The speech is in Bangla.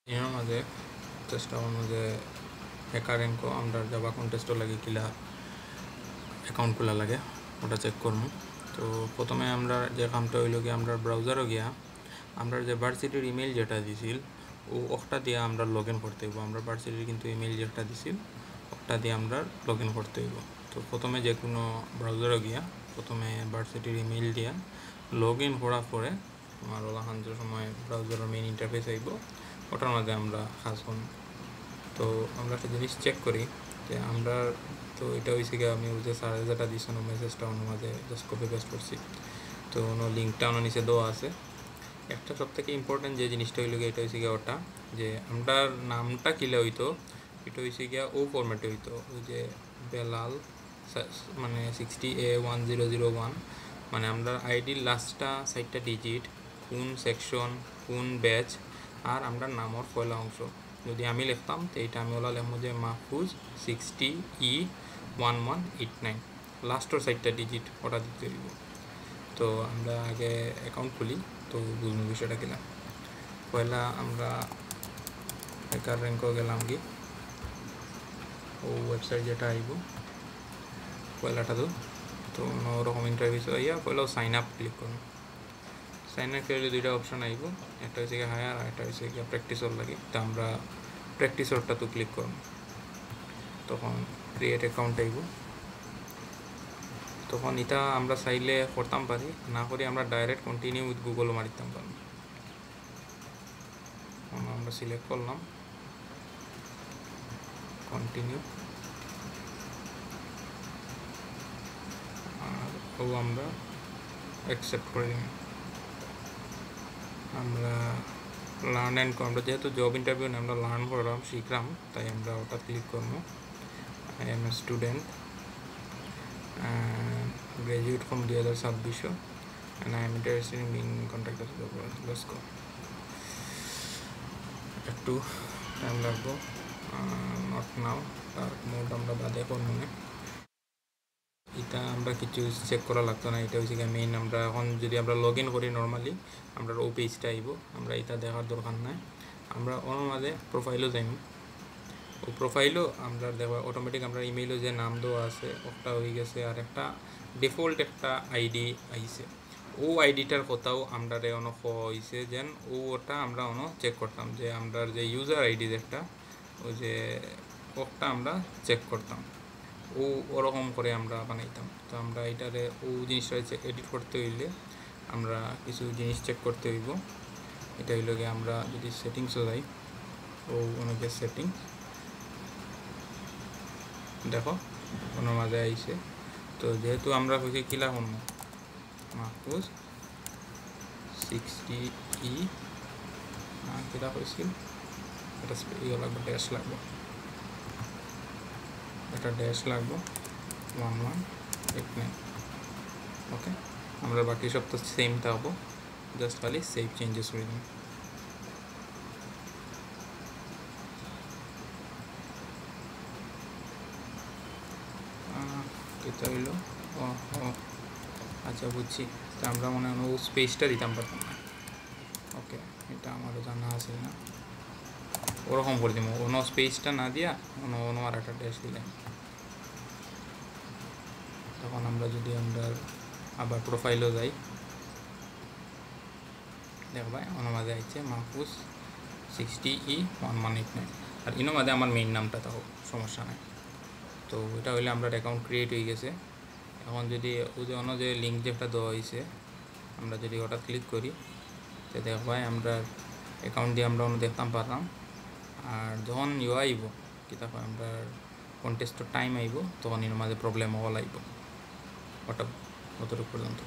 এর মাঝে চেষ্টা করবো যে হ্যাকার র্যাঙ্কও আমরা জাভা কন্টেস্টও লাগে কিলা অ্যাকাউন্ট খোলা লাগে ওটা চেক করবো। তো প্রথমে আমরা যে কামটা হইল কি আমরা ব্রাউজারও গিয়া আমরা যে ভার্সিটির ইমেল যেটা দিছিল ওটা দিয়ে আমরা লগ ইন করতে হইব। আমরা ভার্সিটির কিন্তু ইমেল যেটা দিছিল ওটা দিয়ে আমরা লগ ইন করতে হইব। তো প্রথমে যে কোনো ব্রাউজারও গিয়া প্রথমে ভার্সিটির ইমেল দিয়া লগ ইন করার পরে আমার ওলাখান যে সময় ব্রাউজারের মেইন ইন্টারফেস আইব ওটার মধ্যে আমরা কাজ করব। তো আমরা একটা জিনিস চেক করি যে আমরা তো এটা হয়েছে গিয়ে আমি ওই যে স্যার যেটা দিয়েছেন মেসেজটা ওনার মাঝে জাস্ট কপি পেস্ট করছি। তো ওনার লিঙ্কটা ওনার নিচে দেওয়া আছে। একটা সব থেকে ইম্পর্টেন্ট যে জিনিসটা হইল গিয়ে এটা হয়েছে গিয়ে ওটা যে আমরা নামটা কিলে হইতো এটা হয়েছে গিয়া ও ফরম্যাটে হইতো ওই যে বেলাল মানে 60A1001 মানে আমরা আইডির লাস্টটা 4টা ডিজিট কোন সেকশন কোন ব্যাচ আর আমরা নামর পয়লা অংশ যদি আমি লিখতাম তো এইটা আমি ওলা লিখবো যে মাহফুজ 60E1189 লাস্টর 4টা ডিজিট ওটা দিতে দিব। তো আমরা আগে অ্যাকাউন্ট খুলি তো বুঝবো বিষয়টা কিনা। পয়লা আমরা হ্যাকার র্যাঙ্কও গেলাম কি ও ওয়েবসাইট যেটা আইব পয়লাটা তো ওরকম ইন্টারভিউ আইয়া পয়লা সাইন আপ ক্লিক করুন। সাইন আপ করলে দুইটা অপশন আইব, একটা হচ্ছে গিয়ে হায়ার আর একটা হচ্ছে গিয়ে প্র্যাকটিসর লাগে। তো আমরা প্র্যাকটিসরটা তো ক্লিক করব। তখন ক্রিয়েট অ্যাকাউন্ট আইব। তখন এটা আমরা চাইলে করতাম পারি, না করি আমরা ডাইরেক্ট কন্টিনিউ উইথ গুগলও মারিতাম পারি। আমরা সিলেক্ট করলাম কন্টিনিউ আর ও আমরা অ্যাকসেপ্ট করে দিই। আমরা লার্ন অ্যান্ড আমরা যেহেতু জব ইন্টারভিউ নিয়ে আমরা লার্ন করলাম শিখলাম তাই আমরা ওটা ক্লিক করবো। I M a student graduate from 2026 and I am interested in being contractor to the world. Let's go. একটু টাইম লাগবো, নট নাও তার মোড আমরা বাদে করবো না। এটা আমরা কিছু চেক করা লাগতো না, এটা হচ্ছে মেইন। আমরা এখন যদি আমরা লগ ইন করি নর্মালি আমরা ও পেজটা আইব, আমরা এটা দেখার দরকার নাই। আমরা ওর মাঝে প্রোফাইলও যাইব, ও প্রোফাইলও আমরা দেখো অটোমেটিক আমরা ইমেইলও যে নাম দেওয়া আছে ওটা হয়ে গেছে আর একটা ডিফল্ট একটা আইডি আইছে। ও আইডিটার কথাও আমরা অন হয়েছে যেন ওটা আমরা অন চেক করতাম যে আমরা যে ইউজার আইডি যেটা ওই যে ওটা আমরা চেক করতাম, ও ওরকম করে আমরা বানাইতাম। তো আমরা এটারে ও জিনিসটা এডিট করতে হইলে আমরা কিছু জিনিস চেক করতে হইব। এটা হইল গিয়ে আমরা যদি সেটিংসও যাই ও অনেকের সেটিংস দেখো ওনার মাঝে আইছে। তো যেহেতু আমরা হয়েছে কিলা হন মাহফুজ 60E কিলা হয়েছিল এটা ইয়ে লাগবে ড্যাশ লাগবে, এটা ড্যাশ লাগবে 1189। ওকে আমরা বাকি সব তো সেম থাকবো, জাস্ট খালি সেভ চেঞ্জেস করে দিন। এটা হইল আচ্ছা বুঝছি। তো আমরা মনে হয় ও স্পেসটা দিতাম পারতাম না। ওকে এটা আমারও জানা আছে না, ওরকম করে দিব অন্য স্পেসটা না দিয়া অন্য আর একটা ড্যাশ দিলাম। তখন আমরা যদি আমরা আবার প্রোফাইলও যাই দেখবাই ওনার মাঝে আইছে মাহফুজ 60E1189 আর ইনো মাঝে আমার মেইন নামটা তাও সমস্যা নাই। তো এটা হইলে আমরা অ্যাকাউন্ট ক্রিয়েট হয়ে গেছে। এখন যদি ওই যে অন্য যে লিঙ্ক যেটা দেওয়া হয়েছে আমরা যদি ওটা ক্লিক করি তো দেখবাই আমরা অ্যাকাউন্ট দিয়ে আমরা অন্য দেখতাম পারলাম। আর যখন ইয়ে আইব কি তখন আমরা কন্টেস্টের টাইম আইব তখন এর মাঝে প্রবলেম হওয়া লাগবে। ওটা অতটুকু পর্যন্ত।